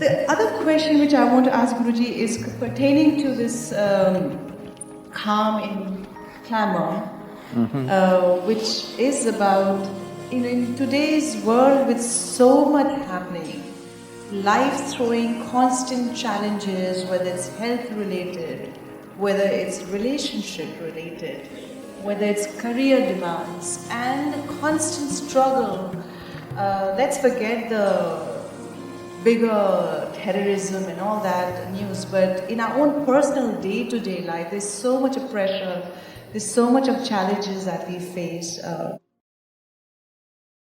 The other question which I want to ask Guruji is pertaining to this calm in clamor, which is about, in today's world with so much happening, life throwing constant challenges, whether it's health related, whether it's relationship related, whether it's career demands, and constant struggle. Let's forget the bigger terrorism and all that news, but in our own personal day-to-day life, there's so much of pressure, there's so much of challenges that we face.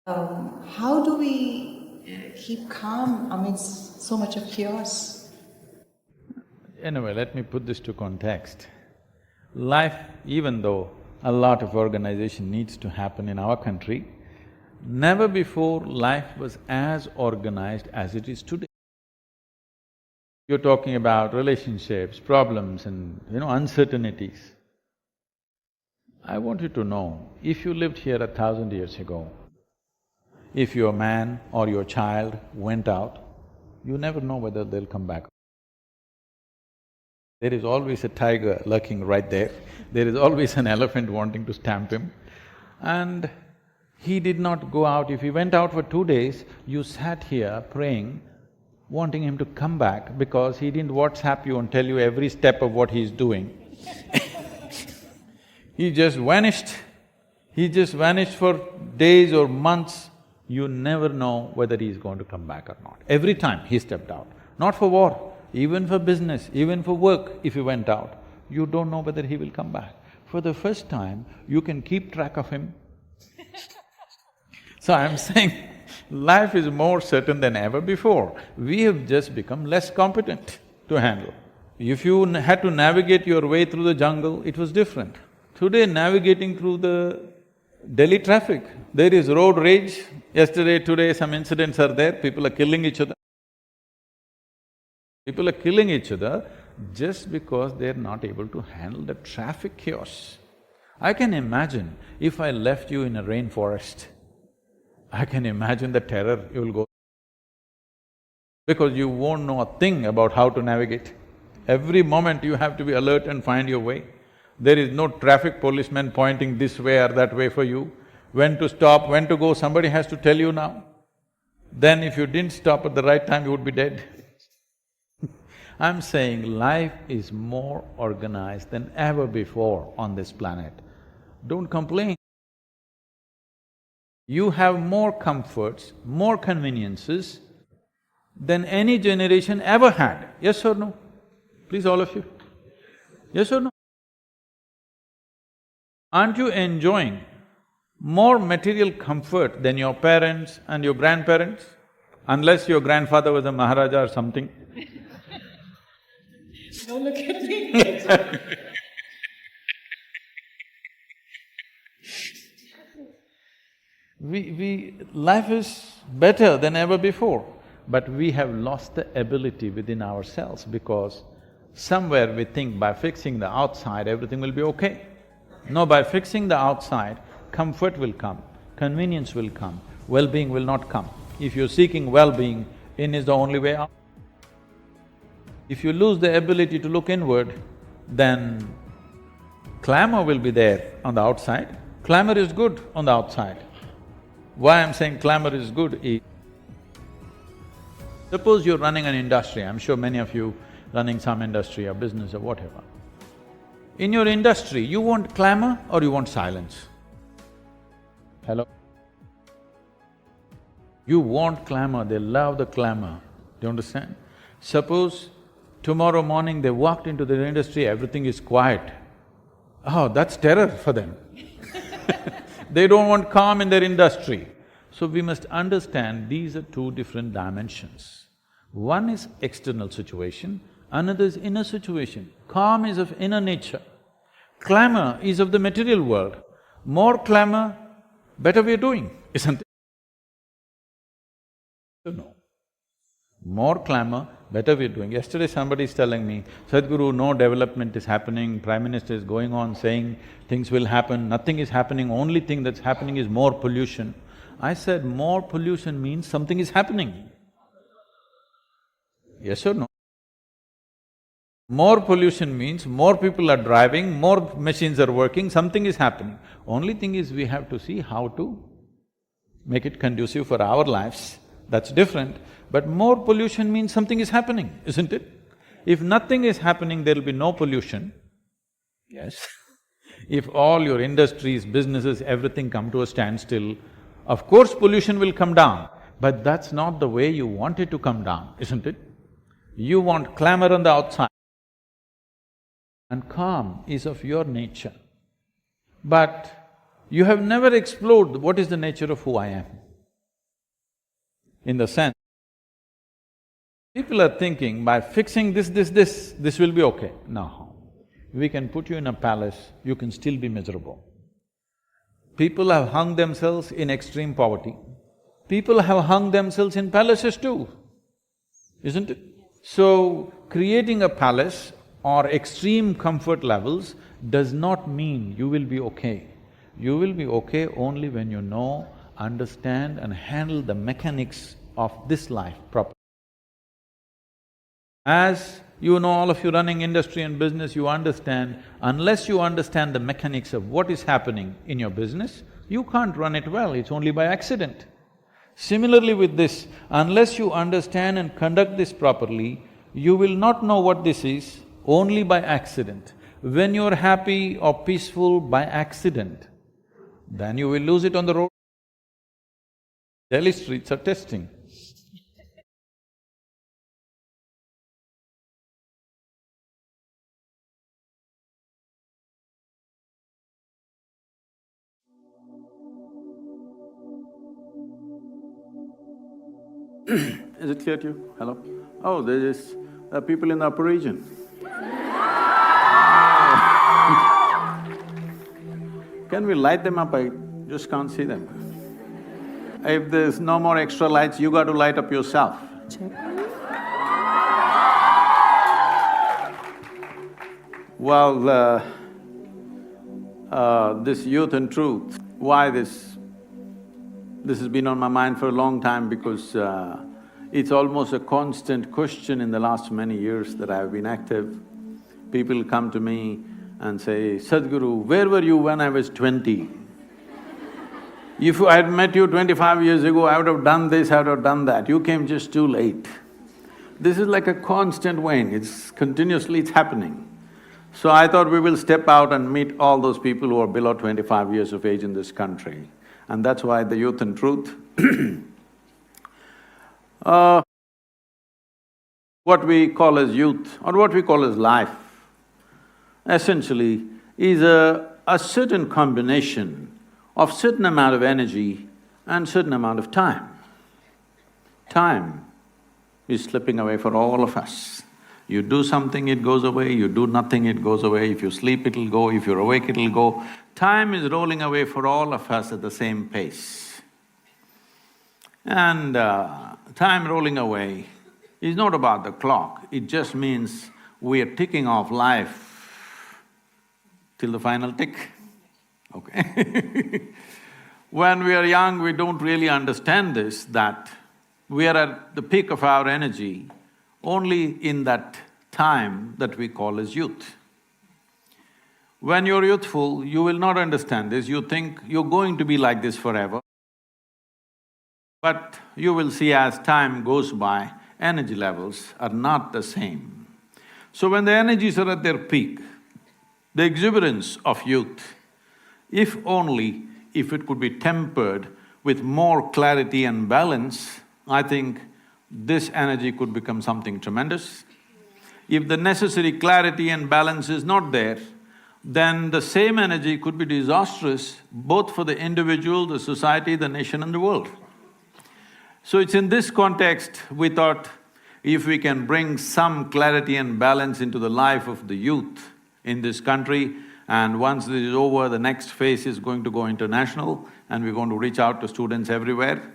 How do we keep calm amidst so much of chaos? Anyway, let me put this to context. Life, even though a lot of organization needs to happen in our country, never before life was as organized as it is today. You're talking about relationships, problems and, uncertainties. I want you to know, if you lived here 1,000 years ago, if your man or your child went out, you never know whether they'll come back. There is always a tiger lurking right there, there is always an elephant wanting to stamp him, and he did not go out. If he went out for 2 days, you sat here praying, wanting him to come back because he didn't WhatsApp you and tell you every step of what he's doing. He just vanished. He just vanished for days or months. You never know whether he's going to come back or not. Every time he stepped out, not for war, even for business, even for work, if he went out, you don't know whether he will come back. For the first time, you can keep track of him. So I'm saying, life is more certain than ever before. We have just become less competent to handle. If you had to navigate your way through the jungle, it was different. Today, navigating through the Delhi traffic, there is road rage. Yesterday, today, some incidents are there, people are killing each other. People are killing each other just because they're not able to handle the traffic chaos. I can imagine if I left you in a rainforest, I can imagine the terror you will go, because you won't know a thing about how to navigate. Every moment you have to be alert and find your way. There is no traffic policeman pointing this way or that way for you. When to stop, when to go, somebody has to tell you now. Then if you didn't stop at the right time, you would be dead. I'm saying life is more organized than ever before on this planet. Don't complain. You have more comforts, more conveniences than any generation ever had. Yes or no? Please, all of you. Yes or no? Aren't you enjoying more material comfort than your parents and your grandparents? Unless your grandfather was a Maharaja or something. Don't look at me. Life is better than ever before, but we have lost the ability within ourselves because somewhere we think by fixing the outside, everything will be okay. No, by fixing the outside, comfort will come, convenience will come, well-being will not come. If you're seeking well-being, in is the only way out. If you lose the ability to look inward, then clamor will be there on the outside. Clamor is good on the outside. Why I'm saying clamor is good is, suppose you're running an industry, I'm sure many of you running some industry or business or whatever. In your industry, you want clamor or you want silence? Hello? You want clamor, they love the clamor, do you understand? Suppose tomorrow morning they walked into the industry, everything is quiet. Oh, that's terror for them. They don't want calm in their industry. So we must understand these are two different dimensions. One is external situation, another is inner situation. Calm is of inner nature. Clamor is of the material world. More clamor, better we're doing, isn't it? No. More clamor, better we're doing. Yesterday somebody is telling me, Sadhguru, no development is happening, Prime Minister is going on saying things will happen, nothing is happening, only thing that's happening is more pollution. I said, more pollution means something is happening. Yes or no? More pollution means more people are driving, more machines are working, something is happening. Only thing is we have to see how to make it conducive for our lives, that's different. But more pollution means something is happening, isn't it? If nothing is happening, there'll be no pollution. Yes. If all your industries, businesses, everything come to a standstill, of course pollution will come down, but that's not the way you want it to come down, isn't it? You want clamor on the outside. And calm is of your nature. But you have never explored what is the nature of who I am. In the sense, people are thinking by fixing this will be okay. No. We can put you in a palace, you can still be miserable. People have hung themselves in extreme poverty. People have hung themselves in palaces too, isn't it? So, creating a palace or extreme comfort levels does not mean you will be okay. You will be okay only when you know, understand and handle the mechanics of this life properly. As you know, all of you running industry and business, you understand, unless you understand the mechanics of what is happening in your business, you can't run it well, it's only by accident. Similarly with this, unless you understand and conduct this properly, you will not know what this is, only by accident. When you're happy or peaceful by accident, then you will lose it on the road. Delhi streets are testing. Is it clear to you? Hello? Oh, there is people in the upper region. Can we light them up? I just can't see them. If there's no more extra lights, you got to light up yourself. Well, this youth and truth, why this has been on my mind for a long time because it's almost a constant question in the last many years that I've been active. People come to me and say, Sadhguru, where were you when I was 20? If I had met you 25 years ago, I would have done this, I would have done that. You came just too late. This is like a constant vein, it's happening. So I thought we will step out and meet all those people who are below 25 years of age in this country. And that's why the youth and truth. What we call as youth or what we call as life, essentially is a certain combination of certain amount of energy and certain amount of time. Time is slipping away for all of us. You do something, it goes away, you do nothing, it goes away, if you sleep, it'll go, if you're awake, it'll go. Time is rolling away for all of us at the same pace. And time rolling away is not about the clock, it just means we are ticking off life till the final tick, okay? When we are young, we don't really understand this, that we are at the peak of our energy only in that time that we call as youth. When you're youthful, you will not understand this, you think you're going to be like this forever. But you will see as time goes by, energy levels are not the same. So when the energies are at their peak, the exuberance of youth, if it could be tempered with more clarity and balance, I think this energy could become something tremendous. If the necessary clarity and balance is not there, then the same energy could be disastrous both for the individual, the society, the nation and the world. So it's in this context we thought if we can bring some clarity and balance into the life of the youth in this country, and once this is over, the next phase is going to go international and we're going to reach out to students everywhere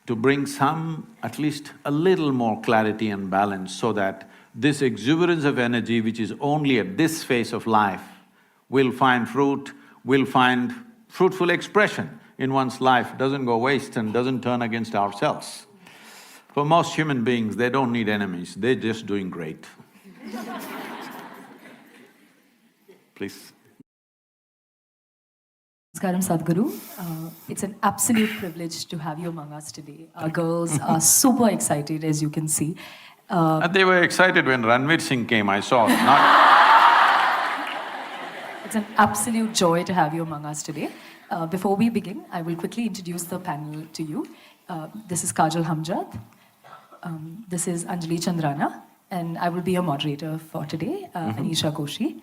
to bring some, at least a little more clarity and balance so that this exuberance of energy which is only at this phase of life will find fruit, will find fruitful expression in one's life, doesn't go waste and doesn't turn against ourselves. For most human beings, they don't need enemies, they're just doing great. Please. Namaskaram, Sadhguru. It's an absolute privilege to have you among us today. Our girls are super excited, as you can see. They were excited when Ranveer Singh came, I saw, not… It's an absolute joy to have you among us today. Before we begin, I will quickly introduce the panel to you. This is Kajal Hamjad. This is Anjali Chandrana. And I will be your moderator for today, Anisha Koshi.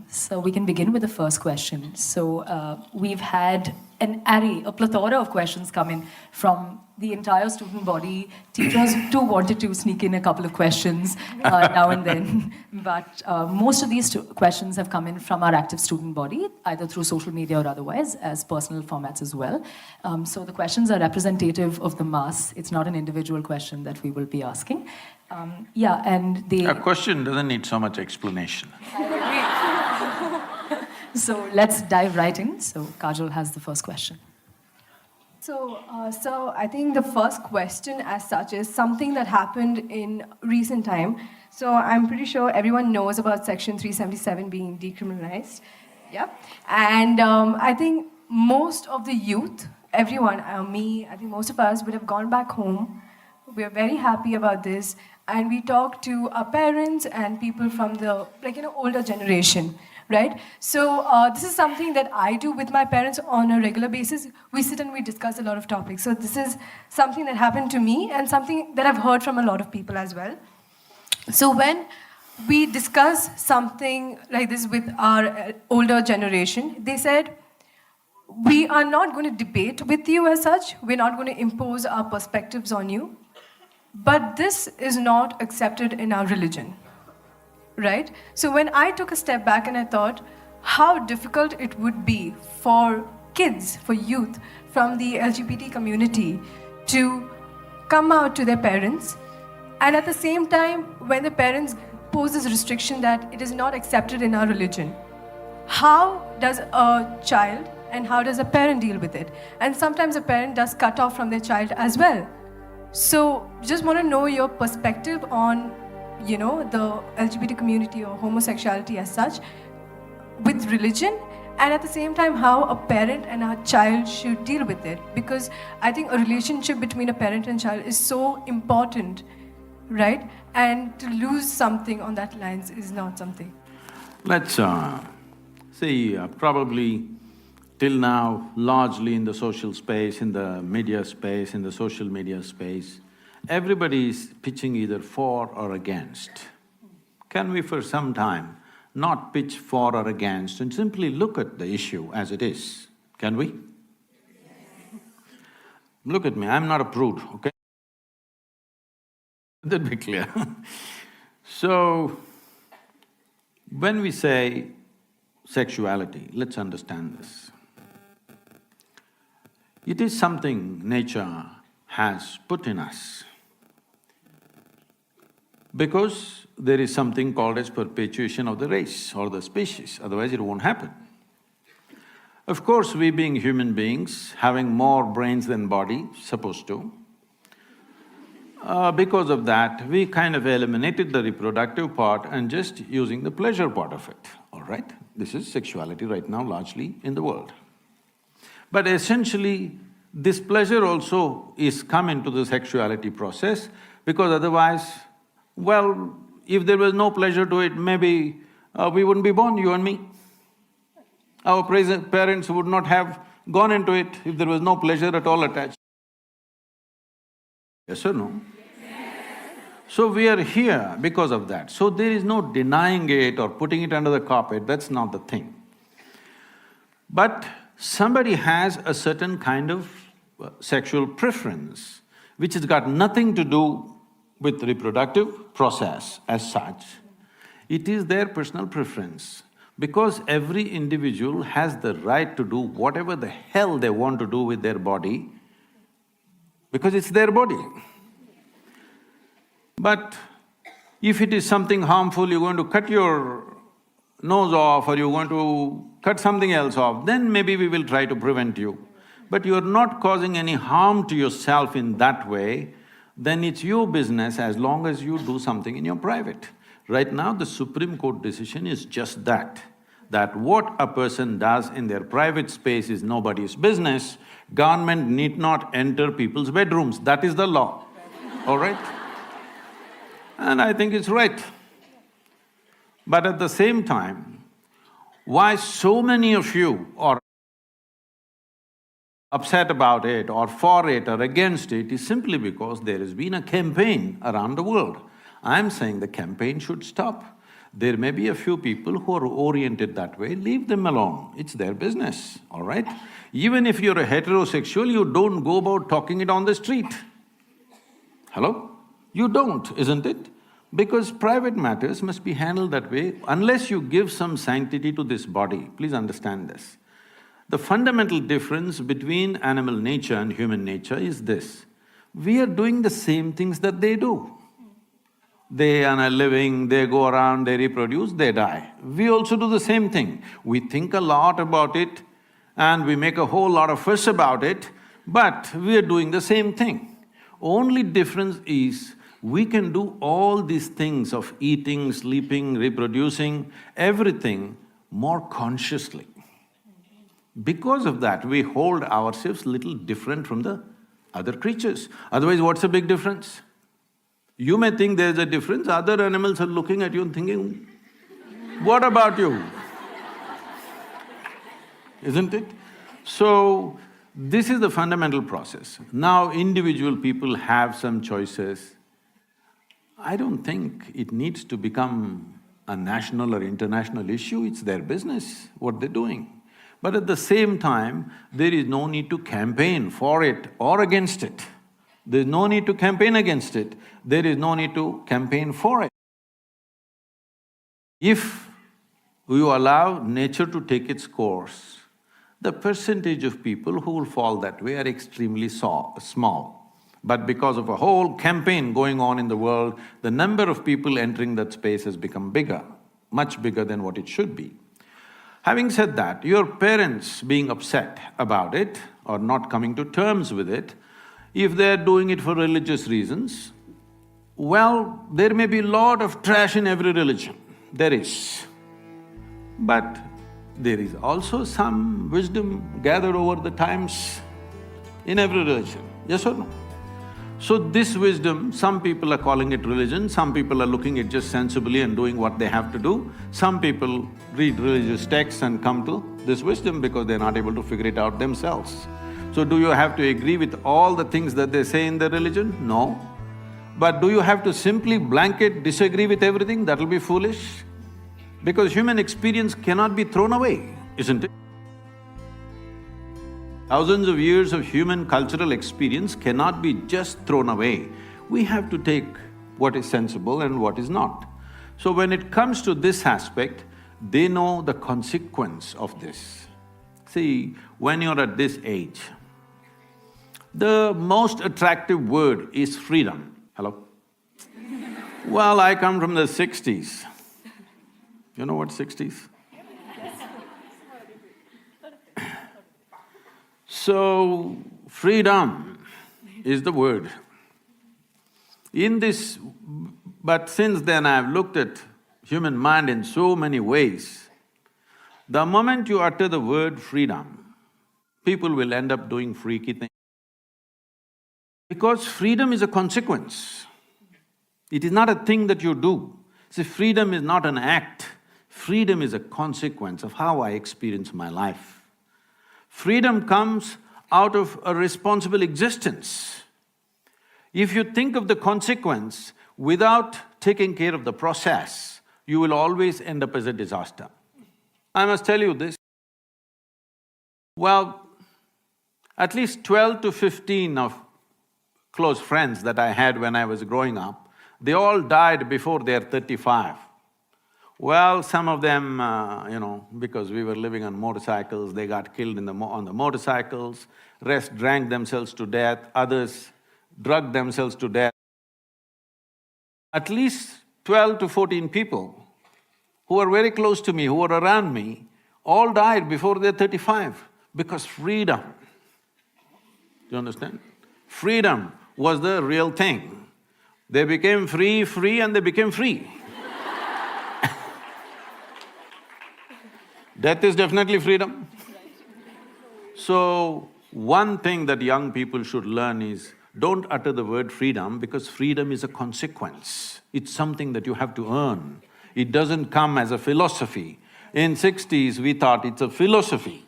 So we can begin with the first question. So we've had an array, a plethora of questions come in from the entire student body. Teachers too wanted to sneak in a couple of questions now and then. But most of these questions have come in from our active student body, either through social media or otherwise, as personal formats as well. So the questions are representative of the mass. It's not an individual question that we will be asking. A question doesn't need so much explanation. So let's dive right in. So Kajal has the first question. So I think the first question as such is something that happened in recent time. So I'm pretty sure everyone knows about Section 377 being decriminalized. Yeah. And I think most of the youth, everyone, me, I think most of us would have gone back home. We're very happy about this. And we talk to our parents and people from the, older generation. Right? So this is something that I do with my parents on a regular basis. We sit and we discuss a lot of topics. So this is something that happened to me and something that I've heard from a lot of people as well. So when we discuss something like this with our older generation, they said, we are not going to debate with you as such. We're not going to impose our perspectives on you. But this is not accepted in our religion. Right? So when I took a step back and I thought how difficult it would be for kids, for youth from the LGBT community to come out to their parents, and at the same time when the parents pose this restriction that it is not accepted in our religion, how does a child and how does a parent deal with it? And sometimes a parent does cut off from their child as well. So just want to know your perspective on the LGBT community or homosexuality as such with religion, and at the same time how a parent and a child should deal with it, because I think a relationship between a parent and child is so important, right? And to lose something on that lines is not something. Let's see, probably till now, largely in the social space, in the media space, in the social media space, everybody is pitching either for or against. Can we for some time not pitch for or against and simply look at the issue as it is? Can we? Look at me, I'm not a prude, okay? Let that be clear. So, when we say sexuality, let's understand this. It is something nature has put in us, because there is something called as perpetuation of the race or the species, otherwise it won't happen. Of course, we being human beings, having more brains than body, supposed to, because of that, we kind of eliminated the reproductive part and just using the pleasure part of it, all right? This is sexuality right now largely in the world. But essentially, this pleasure also is come into the sexuality process, because otherwise, well, if there was no pleasure to it, maybe we wouldn't be born, you and me. Our parents would not have gone into it if there was no pleasure at all attached. Yes or no? Yes. So we are here because of that. So there is no denying it or putting it under the carpet, that's not the thing. But somebody has a certain kind of sexual preference which has got nothing to do with the reproductive process as such. It is their personal preference, because every individual has the right to do whatever the hell they want to do with their body, because it's their body. But if it is something harmful, you're going to cut your nose off or you're going to cut something else off, then maybe we will try to prevent you. But you're not causing any harm to yourself in that way, then it's your business as long as you do something in your private. Right now, the Supreme Court decision is just that what a person does in their private space is nobody's business. Government need not enter people's bedrooms, that is the law, all right? And I think it's right. But at the same time, why so many of you are upset about it or for it or against it is simply because there has been a campaign around the world. I'm saying the campaign should stop. There may be a few people who are oriented that way, leave them alone, it's their business, all right? Even if you're a heterosexual, you don't go about talking it on the street. Hello? You don't, isn't it? Because private matters must be handled that way unless you give some sanctity to this body. Please understand this. The fundamental difference between animal nature and human nature is this: we are doing the same things that they do. They earn a living, they go around, they reproduce, they die. We also do the same thing. We think a lot about it and we make a whole lot of fuss about it, but we are doing the same thing. Only difference is we can do all these things of eating, sleeping, reproducing, everything more consciously. Because of that, we hold ourselves little different from the other creatures. Otherwise, what's the big difference? You may think there's a difference, other animals are looking at you and thinking, what about you? Isn't it? So, this is the fundamental process. Now, individual people have some choices. I don't think it needs to become a national or international issue, it's their business, what they're doing. But at the same time, there is no need to campaign for it or against it. There's no need to campaign against it, there is no need to campaign for it. If you allow nature to take its course, the percentage of people who will fall that way are extremely small. But because of a whole campaign going on in the world, the number of people entering that space has become bigger, much bigger than what it should be. Having said that, your parents being upset about it or not coming to terms with it, if they're doing it for religious reasons, well, there may be a lot of trash in every religion, there is. But there is also some wisdom gathered over the times in every religion, yes or no? So this wisdom, some people are calling it religion, some people are looking at it just sensibly and doing what they have to do. Some people read religious texts and come to this wisdom because they're not able to figure it out themselves. So do you have to agree with all the things that they say in the religion? No. But do you have to simply blanket disagree with everything? That'll be foolish. Because human experience cannot be thrown away, isn't it? Thousands of years of human cultural experience cannot be just thrown away. We have to take what is sensible and what is not. So when it comes to this aspect, they know the consequence of this. See, when you're at this age, the most attractive word is freedom. Hello? Well, I come from the 60s. You know what 60s? So, freedom is the word. In this… but since then I've looked at human mind in so many ways. The moment you utter the word freedom, people will end up doing freaky things. Because freedom is a consequence. It is not a thing that you do. See, freedom is not an act, freedom is a consequence of how I experience my life. Freedom comes out of a responsible existence. If you think of the consequence without taking care of the process, you will always end up as a disaster. I must tell you this. Well, at least 12 to 15 of close friends that I had when I was growing up, they all died before they're 35. Well, some of them, because we were living on motorcycles, they got killed on the motorcycles, rest drank themselves to death, others drugged themselves to death. At least 12 to 14 people who were very close to me, who were around me, all died before they're 35 because freedom. Do you understand? Freedom was the real thing. They became free, and they became free. Death is definitely freedom. So, one thing that young people should learn is, don't utter the word freedom because freedom is a consequence. It's something that you have to earn. It doesn't come as a philosophy. In 60s, we thought it's a philosophy.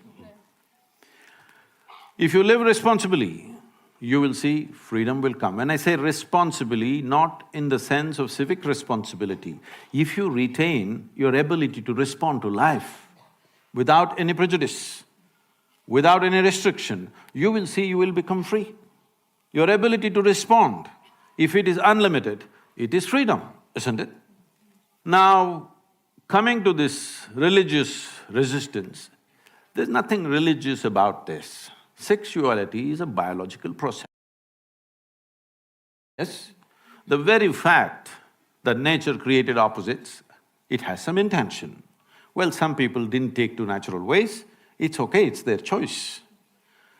If you live responsibly, you will see freedom will come. When I say responsibly, not in the sense of civic responsibility, if you retain your ability to respond to life without any prejudice, without any restriction, you will see you will become free. Your ability to respond, if it is unlimited, it is freedom, isn't it? Now, coming to this religious resistance, there's nothing religious about this. Sexuality is a biological process. Yes, the very fact that nature created opposites, it has some intention. Well, some people didn't take to natural ways, it's okay, it's their choice.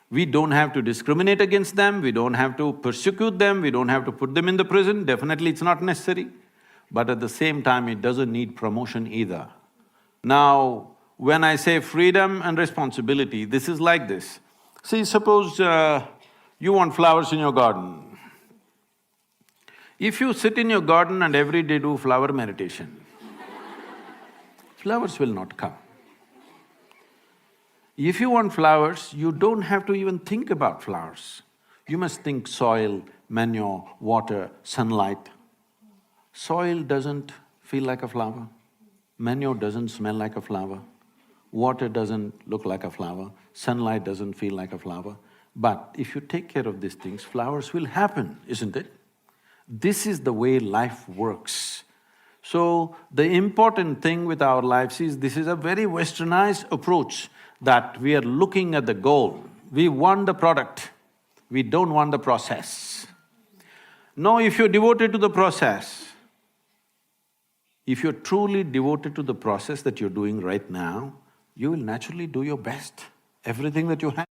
We don't have to discriminate against them, we don't have to persecute them, we don't have to put them in the prison, definitely it's not necessary. But at the same time, it doesn't need promotion either. Now, when I say freedom and responsibility, this is like this. See, suppose you want flowers in your garden. If you sit in your garden and every day do flower meditation, flowers will not come. If you want flowers, you don't have to even think about flowers. You must think soil, manure, water, sunlight. Soil doesn't feel like a flower, manure doesn't smell like a flower, water doesn't look like a flower, sunlight doesn't feel like a flower. But if you take care of these things, flowers will happen, isn't it? This is the way life works. So, the important thing with our lives is, this is a very westernized approach that we are looking at the goal. We want the product, we don't want the process. Now, if you're devoted to the process, if you're truly devoted to the process that you're doing right now, you will naturally do your best, everything that you have.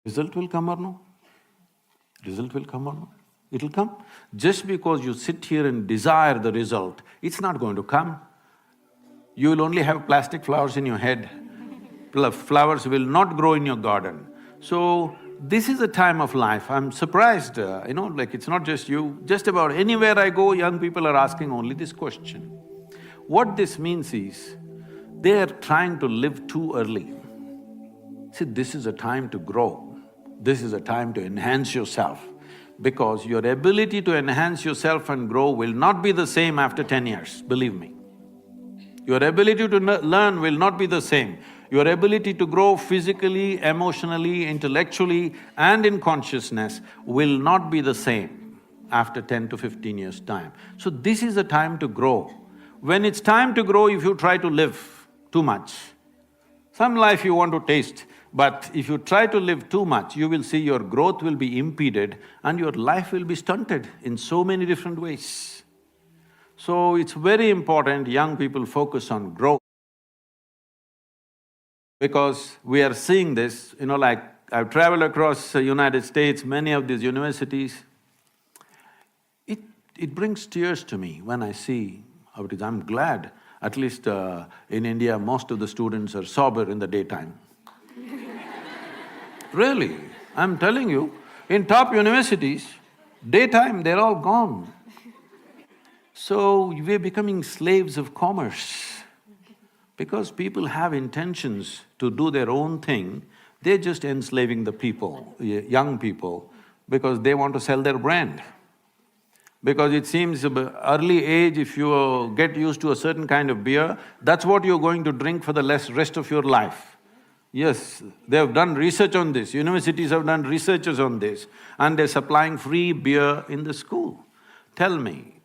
Result will come or no? Result will come or no? It'll come. Just because you sit here and desire the result, it's not going to come. You will only have plastic flowers in your head. Flowers will not grow in your garden. So, this is a time of life. I'm surprised, like it's not just you, just about anywhere I go, young people are asking only this question. What this means is, they are trying to live too early. See, this is a time to grow, this is a time to enhance yourself, because your ability to enhance yourself and grow will not be the same after 10 years, believe me. Your ability to learn will not be the same. Your ability to grow physically, emotionally, intellectually and in consciousness will not be the same after 10 to 15 years' time. So this is the time to grow. When it's time to grow, if you try to live too much, some life you want to taste, but if you try to live too much, you will see your growth will be impeded and your life will be stunted in so many different ways. So it's very important young people focus on growth. Because we are seeing this, like I've traveled across the United States, many of these universities, it brings tears to me when I see how it is. I'm glad, at least in India, most of the students are sober in the daytime. Really, I'm telling you, in top universities, daytime they're all gone. So we're becoming slaves of commerce. Because people have intentions to do their own thing, they're just enslaving the people, young people, because they want to sell their brand. Because it seems early age, if you get used to a certain kind of beer, that's what you're going to drink for the rest of your life. Yes, they have done research on this, universities have done researches on this, and they're supplying free beer in the school. Tell me,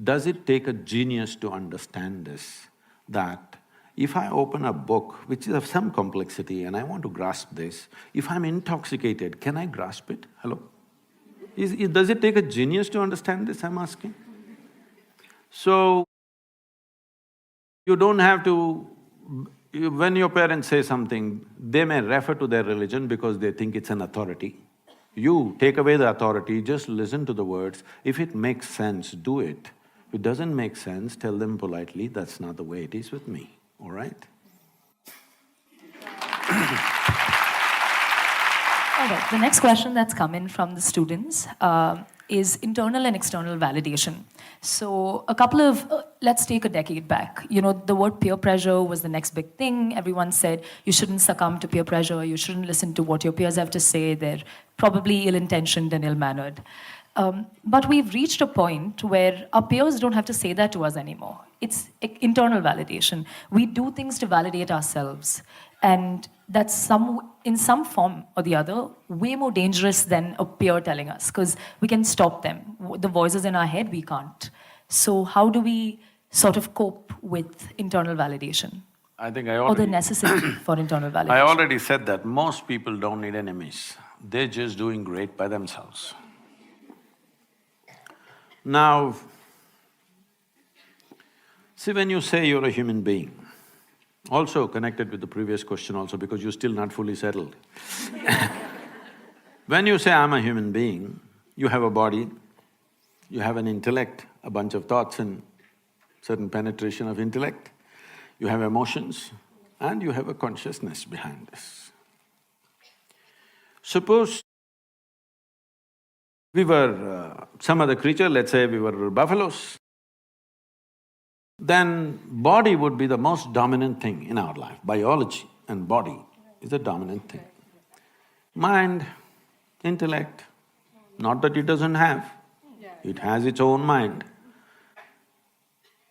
does it take a genius to understand this, that if I open a book which is of some complexity and I want to grasp this, if I'm intoxicated, can I grasp it? Hello? Does it take a genius to understand this, I'm asking? So, you don't have to… when your parents say something, they may refer to their religion because they think it's an authority. You take away the authority, just listen to the words. If it makes sense, do it. If it doesn't make sense, tell them politely, that's not the way it is with me, all right? All right, the next question that's come in from the students is internal and external validation. So let's take a decade back. You know, the word peer pressure was the next big thing. Everyone said you shouldn't succumb to peer pressure, you shouldn't listen to what your peers have to say, they're probably ill-intentioned and ill-mannered. But we've reached a point where our peers don't have to say that to us anymore. It's internal validation. We do things to validate ourselves. And that's in some form or the other, way more dangerous than a peer telling us, because we can stop them. The voices in our head, we can't. So how do we sort of cope with internal validation? I think or the necessity for internal validation? I already said that most people don't need enemies. They're just doing great by themselves. Now, see, when you say you're a human being, also connected with the previous question also because you're still not fully settled. When you say, I'm a human being, you have a body, you have an intellect, a bunch of thoughts and certain penetration of intellect, you have emotions, and you have a consciousness behind this. Suppose we were some other creature, let's say we were buffaloes, then body would be the most dominant thing in our life. Biology and body is the dominant thing. Mind, intellect, not that it doesn't have, it has its own mind,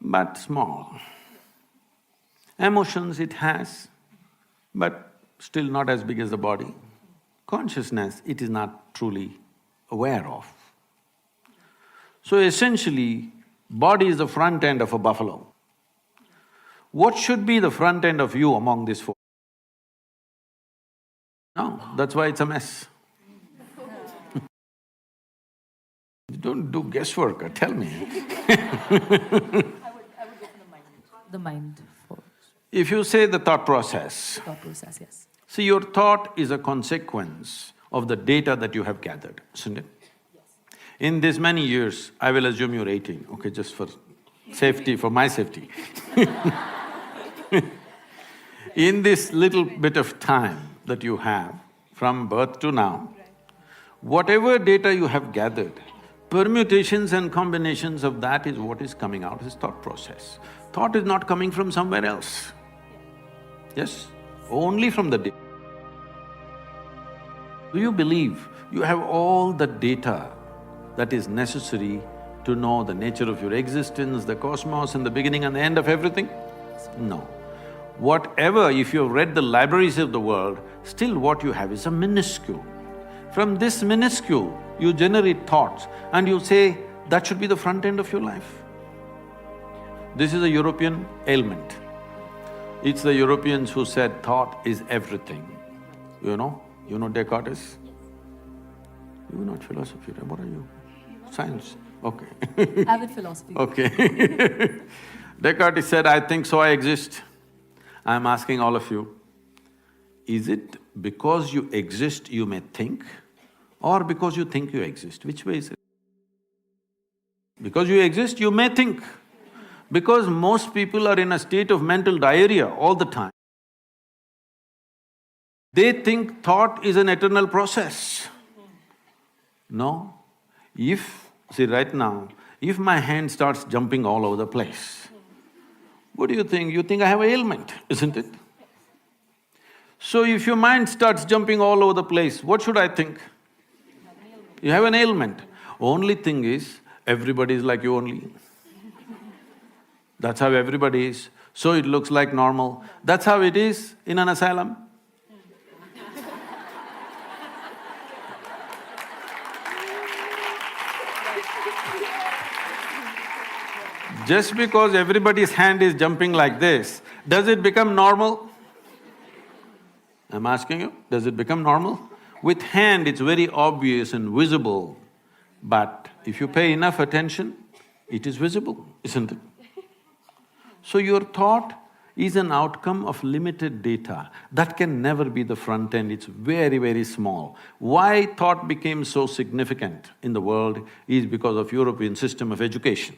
but small. Emotions it has, but still not as big as the body. Consciousness it is not truly aware of. So essentially, body is the front end of a buffalo. What should be the front end of you among these four? No, that's why it's a mess. Don't do guesswork, tell me. I would go for the mind first. If you say the thought process… Thought process, yes. See, your thought is a consequence of the data that you have gathered, isn't it? Yes. In this many years, I will assume you're 18, okay, just for safety, for my safety. In this little bit of time that you have, from birth to now, whatever data you have gathered, permutations and combinations of that is what is coming out as thought process. Thought is not coming from somewhere else. Yes? Only from the data. Do you believe you have all the data that is necessary to know the nature of your existence, the cosmos and the beginning and the end of everything? No. Whatever, if you've read the libraries of the world, still what you have is a minuscule. From this minuscule, you generate thoughts and you say, that should be the front end of your life. This is a European ailment. It's the Europeans who said thought is everything. You know Descartes? You're not philosophy, what are you? Science, okay. Avid philosophy. Okay. Descartes said, I think so I exist. I'm asking all of you, is it because you exist you may think, or because you think you exist? Which way is it? Because you exist, you may think. Because most people are in a state of mental diarrhea all the time. They think thought is an eternal process. No. See right now, if my hand starts jumping all over the place, what do you think? You think I have an ailment, isn't it? So if your mind starts jumping all over the place, what should I think? You have an ailment. Only thing is, everybody is like you only. That's how everybody is. So it looks like normal. That's how it is in an asylum. Just because everybody's hand is jumping like this, does it become normal? I'm asking you, does it become normal? With hand, it's very obvious and visible, but if you pay enough attention, it is visible, isn't it? So your thought is an outcome of limited data. That can never be the front end, it's very, very small. Why thought became so significant in the world is because of European system of education.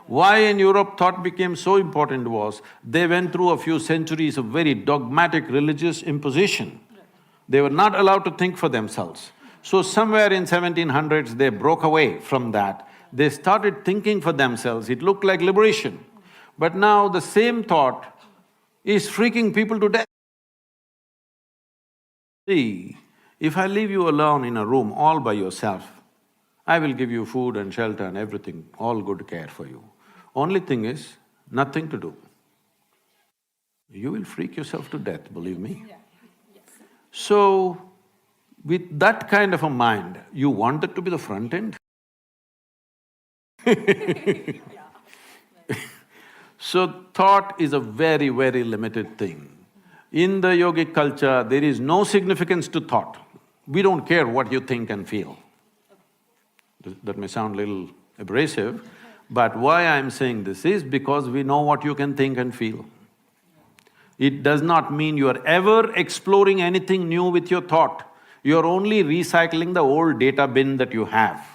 Why in Europe thought became so important was, they went through a few centuries of very dogmatic religious imposition. They were not allowed to think for themselves. So somewhere in 1700s, they broke away from that. They started thinking for themselves, it looked like liberation. But now the same thought is freaking people to death. See, if I leave you alone in a room all by yourself, I will give you food and shelter and everything, all good care for you. Only thing is, nothing to do. You will freak yourself to death, believe me. So, with that kind of a mind, you want that to be the front end? So, thought is a very, very limited thing. In the yogic culture, there is no significance to thought. We don't care what you think and feel. That may sound a little abrasive, but why I'm saying this is because we know what you can think and feel. It does not mean you are ever exploring anything new with your thought. You're only recycling the old data bin that you have.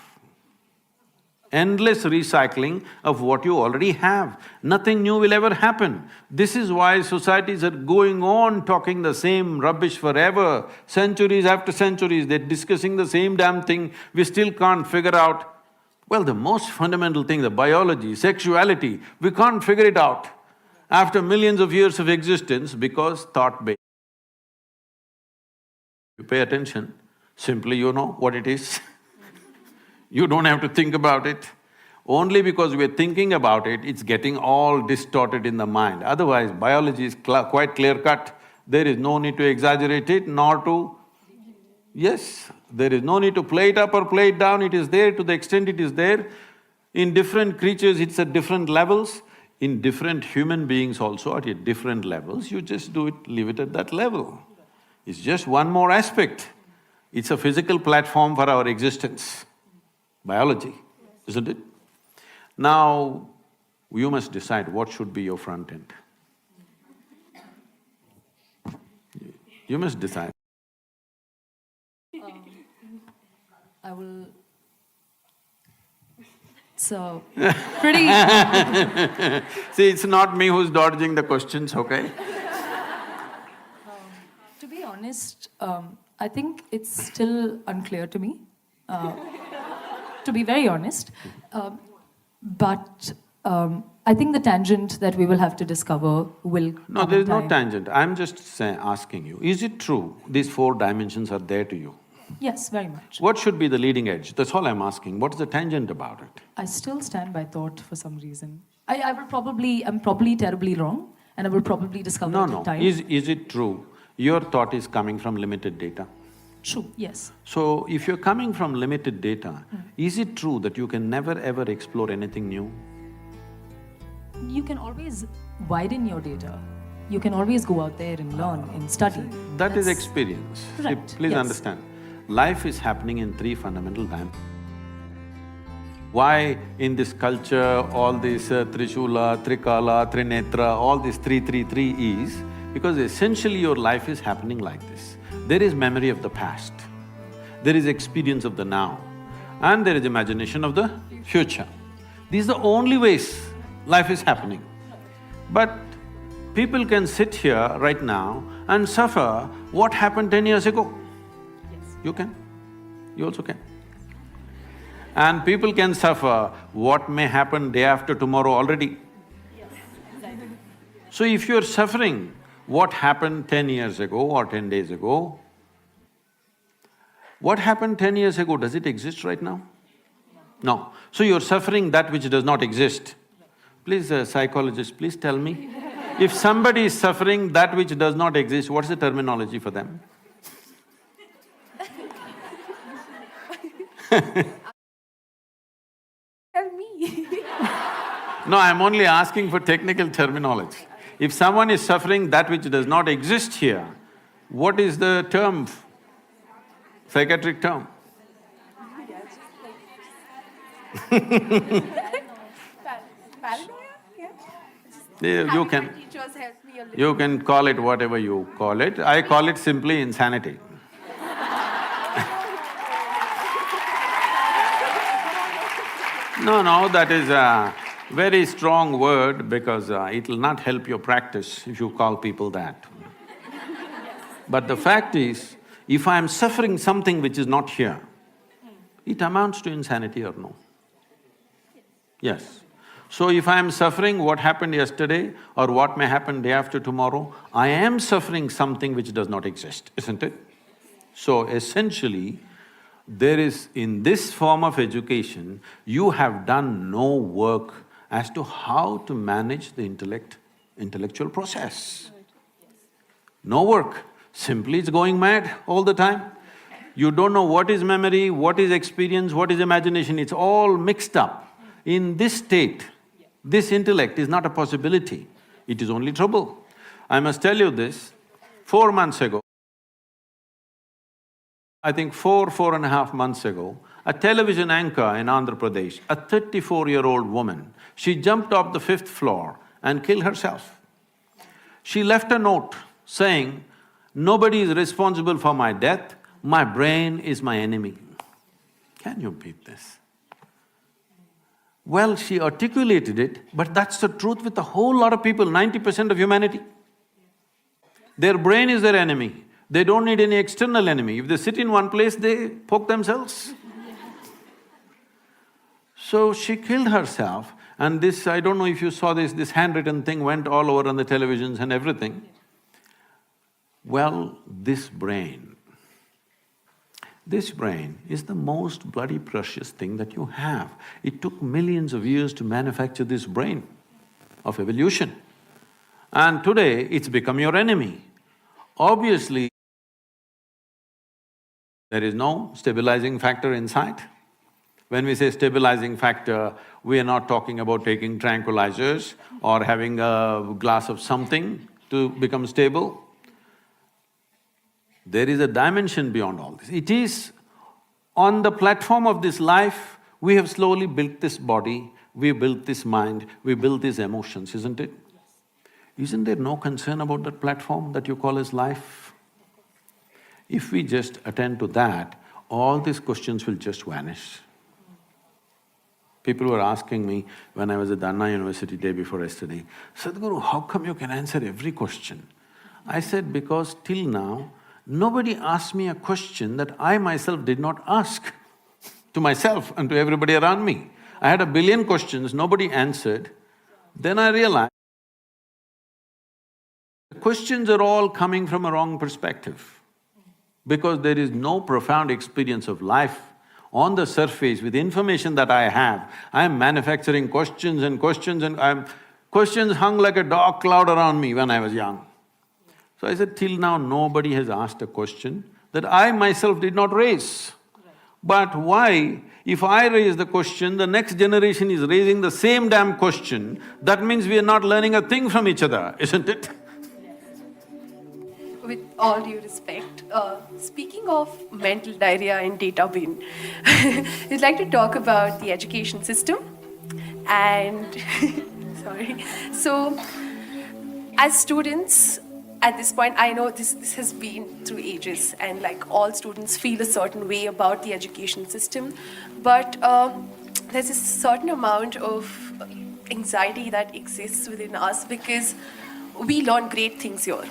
Endless recycling of what you already have. Nothing new will ever happen. This is why societies are going on talking the same rubbish forever, centuries after centuries, they're discussing the same damn thing, we still can't figure out. Well, the most fundamental thing, the biology, sexuality, we can't figure it out after millions of years of existence because thought-based. You pay attention, simply you know what it is. You don't have to think about it. Only because we're thinking about it, it's getting all distorted in the mind. Otherwise, biology is quite clear-cut. There is no need to exaggerate it, nor to… Yes, there is no need to play it up or play it down, it is there to the extent it is there. In different creatures, it's at different levels. In different human beings also at different levels, you just do it, leave it at that level. It's just one more aspect. It's a physical platform for our existence. Biology, isn't it? Now, you must decide what should be your front end. You must decide. I will… So, pretty… See, it's not me who's dodging the questions, okay? To be honest, I think it's still unclear to me, to be very honest. But I think the tangent that we will have to discover will… No, there is no tangent. I'm just asking you, is it true these four dimensions are there to you? Yes, very much. What should be the leading edge? That's all I'm asking. What is the tangent about it? I still stand by thought for some reason. I'm probably terribly wrong, and I will probably discover it in time. Is it true your thought is coming from limited data? True, yes. So, if you're coming from limited data, is it true that you can never ever explore anything new? You can always widen your data. You can always go out there and learn and study. That is experience. Right, See, please yes. understand, life is happening in three fundamental dimensions. Why in this culture all this Trishula, Trikala, Trinetra, all this three is because essentially your life is happening like this. There is memory of the past, there is experience of the now, and there is imagination of the future. These are the only ways life is happening. But people can sit here right now and suffer what happened 10 years ago. Yes. You can, you also can. And people can suffer what may happen day after tomorrow already. Yes, exactly. So if you're suffering what happened 10 years ago or 10 days ago, what happened 10 years ago, does it exist right now? No. So you're suffering that which does not exist. Please, psychologist, please tell me, if somebody is suffering that which does not exist, what's the terminology for them? Tell me. No, I'm only asking for technical terminology. If someone is suffering that which does not exist here, what is the term, psychiatric term? Paranoia? Yeah. You can… teachers help me a little. You can call it whatever you call it. I call it simply insanity. No, that is a very strong word because it'll not help your practice if you call people that. But the fact is, if I'm suffering something which is not here, it amounts to insanity or no? Yes. So if I am suffering what happened yesterday or what may happen day after tomorrow, I am suffering something which does not exist, isn't it? So essentially, there is… in this form of education, you have done no work as to how to manage the intellectual process. No work, simply it's going mad all the time. You don't know what is memory, what is experience, what is imagination, it's all mixed up. In this state, this intellect is not a possibility, it is only trouble. I must tell you this, 4 months ago, I think 4.5 months ago, a television anchor in Andhra Pradesh, a 34-year-old woman, she jumped off the 5th floor and killed herself. She left a note saying, "Nobody is responsible for my death, my brain is my enemy." Can you beat this? Well, she articulated it, but that's the truth with a whole lot of people, 90% of humanity. Their brain is their enemy. They don't need any external enemy. If they sit in one place, they poke themselves. So she killed herself, and this… I don't know if you saw this handwritten thing went all over on the televisions and everything. Well, this brain is the most bloody precious thing that you have. It took millions of years to manufacture this brain of evolution. And today, it's become your enemy. Obviously, there is no stabilizing factor inside. When we say stabilizing factor, we are not talking about taking tranquilizers or having a glass of something to become stable. There is a dimension beyond all this. It is on the platform of this life, we have slowly built this body, we built this mind, we built these emotions, isn't it? Isn't there no concern about that platform that you call as life? If we just attend to that, all these questions will just vanish. People were asking me when I was at the Anna University day before yesterday, "Sadhguru, how come you can answer every question?" I said, because till now, nobody asked me a question that I myself did not ask to myself and to everybody around me. I had 1 billion questions, nobody answered. Then I realized the questions are all coming from a wrong perspective. Because there is no profound experience of life. On the surface, with information that I have, I am manufacturing questions and questions and questions hung like a dark cloud around me when I was young. So I said, till now nobody has asked a question that I myself did not raise. But why? If I raise the question, the next generation is raising the same damn question, that means we are not learning a thing from each other, isn't it? With all due respect, speaking of mental diarrhea and data bin, I'd like to talk about the education system and… sorry. So, as students, at this point, I know this has been through ages and like all students feel a certain way about the education system, but there's a certain amount of anxiety that exists within us because we learn great things here.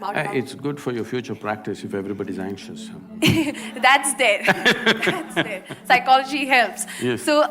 It's good for your future practice if everybody's anxious. That's there. That's there. Psychology helps. Yes. So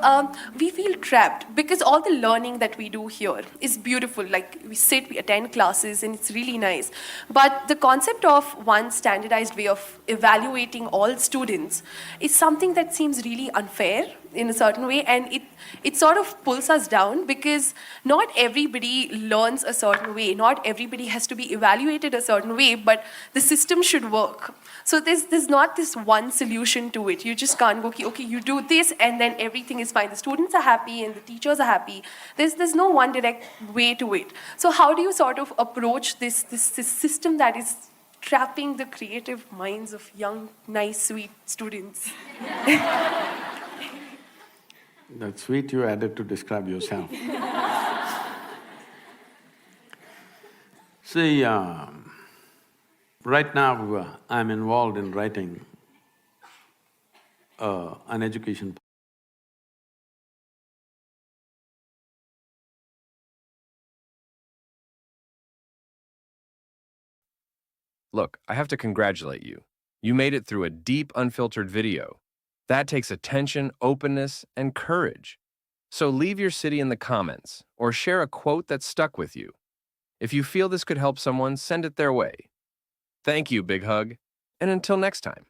we feel trapped because all the learning that we do here is beautiful. Like we sit, we attend classes, and it's really nice. But the concept of one standardized way of evaluating all students is something that seems really unfair in a certain way, and it sort of pulls us down because not everybody learns a certain way, not everybody has to be evaluated a certain way, but the system should work. So there's not this one solution to it. You just can't go, okay, you do this and then everything is fine. The students are happy and the teachers are happy. There's no one direct way to it. So how do you sort of approach this system that is trapping the creative minds of young, nice, sweet students? That's sweet you added to describe yourself. See, right now I'm involved in writing an education. Look, I have to congratulate you. You made it through a deep, unfiltered video. That takes attention, openness, and courage. So leave your city in the comments or share a quote that stuck with you. If you feel this could help someone, send it their way. Thank you, Big Hug, and until next time.